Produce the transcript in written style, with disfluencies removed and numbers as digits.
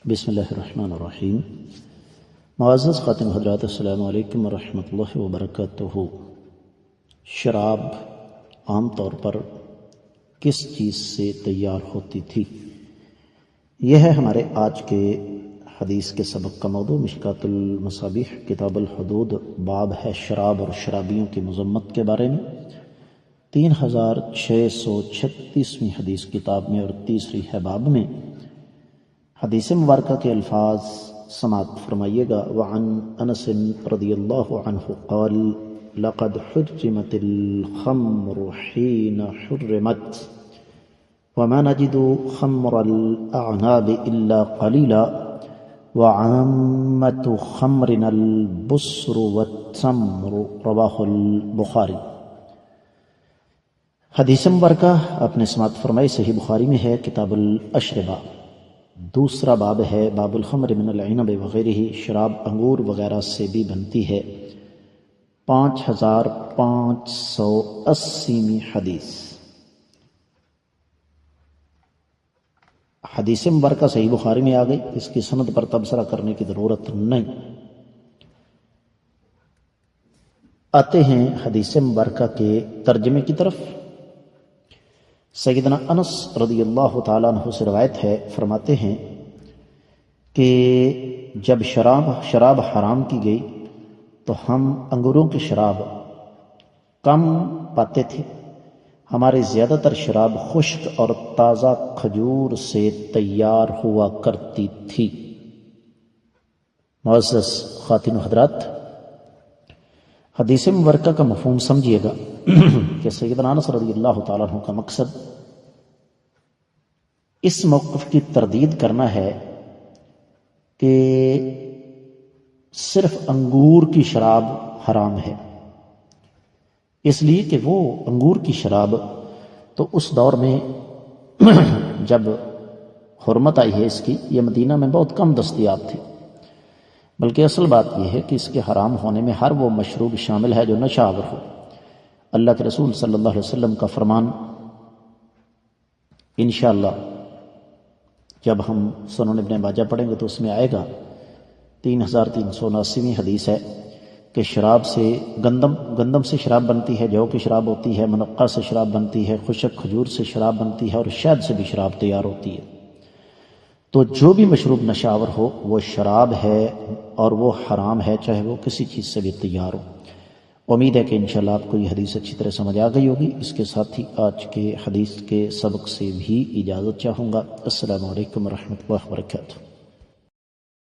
بسم اللہ الرحمن الرحیم۔ معزز خاتم حضرات، السلام علیکم ورحمۃ اللہ وبرکاتہ۔ شراب عام طور پر کس چیز سے تیار ہوتی تھی؟ یہ ہے ہمارے آج کے حدیث کے سبق کا موضوع۔ مشکات المصابیح کتاب الحدود، باب ہے شراب اور شرابیوں کی مذمت کے بارے میں۔ 3636ویں حدیث کتاب میں اور تیسری ہے باب میں۔ حدیث مبارکہ کے الفاظ سماعت فرمائیے گا۔ وعن انس رضی اللہ عنہ قال لقد حرمت الخمر حين حرمت وما نجد خمر الاعناب الا قليلا وعامة خمرنا البصر والتمر رواہ البخاری۔ حدیث مبارکہ آپ نے سماعت فرمائی، صحیح بخاری میں ہے، کتاب الاشربہ۔ دوسرا باب ہے باب الخمر من العنب وغیرہ، شراب انگور وغیرہ سے بھی بنتی ہے۔ 5580ویں حدیث۔ حدیث مبارکہ صحیح بخاری میں آ گئی، اس کی سند پر تبصرہ کرنے کی ضرورت نہیں۔ آتے ہیں حدیث مبارکہ کے ترجمے کی طرف۔ سیدنا انس رضی اللہ تعالیٰ عنہ سے روایت ہے، فرماتے ہیں کہ جب شراب حرام کی گئی تو ہم انگوروں کی شراب کم پاتے تھے۔ ہمارے زیادہ تر شراب خشک اور تازہ کھجور سے تیار ہوا کرتی تھی۔ معزز خواتین و حضرات، حدیث مبارکہ کا مفہوم سمجھیے گا کہ سیدنا انس رضی اللہ تعالیٰ عنہ کا مقصد اس موقف کی تردید کرنا ہے کہ صرف انگور کی شراب حرام ہے، اس لیے کہ وہ انگور کی شراب تو اس دور میں جب حرمت آئی ہے اس کی، یہ مدینہ میں بہت کم دستیاب تھی، بلکہ اصل بات یہ ہے کہ اس کے حرام ہونے میں ہر وہ مشروب شامل ہے جو نشہ آور ہو۔ اللہ کے رسول صلی اللہ علیہ وسلم کا فرمان انشاءاللہ جب ہم سنن ابن ماجہ پڑھیں گے تو اس میں آئے گا۔ 3379ویں حدیث ہے کہ شراب سے گندم سے شراب بنتی ہے، جو کی شراب ہوتی ہے، منقع سے شراب بنتی ہے، خشک کھجور سے شراب بنتی ہے، اور شہد سے بھی شراب تیار ہوتی ہے۔ تو جو بھی مشروب نشہ آور ہو وہ شراب ہے اور وہ حرام ہے، چاہے وہ کسی چیز سے بھی تیار ہو۔ امید ہے کہ انشاءاللہ آپ کو یہ حدیث اچھی طرح سمجھ آ گئی ہوگی۔ اس کے ساتھ ہی آج کے حدیث کے سبق سے بھی اجازت چاہوں گا۔ السلام علیکم ورحمۃ اللہ وبرکاتہ۔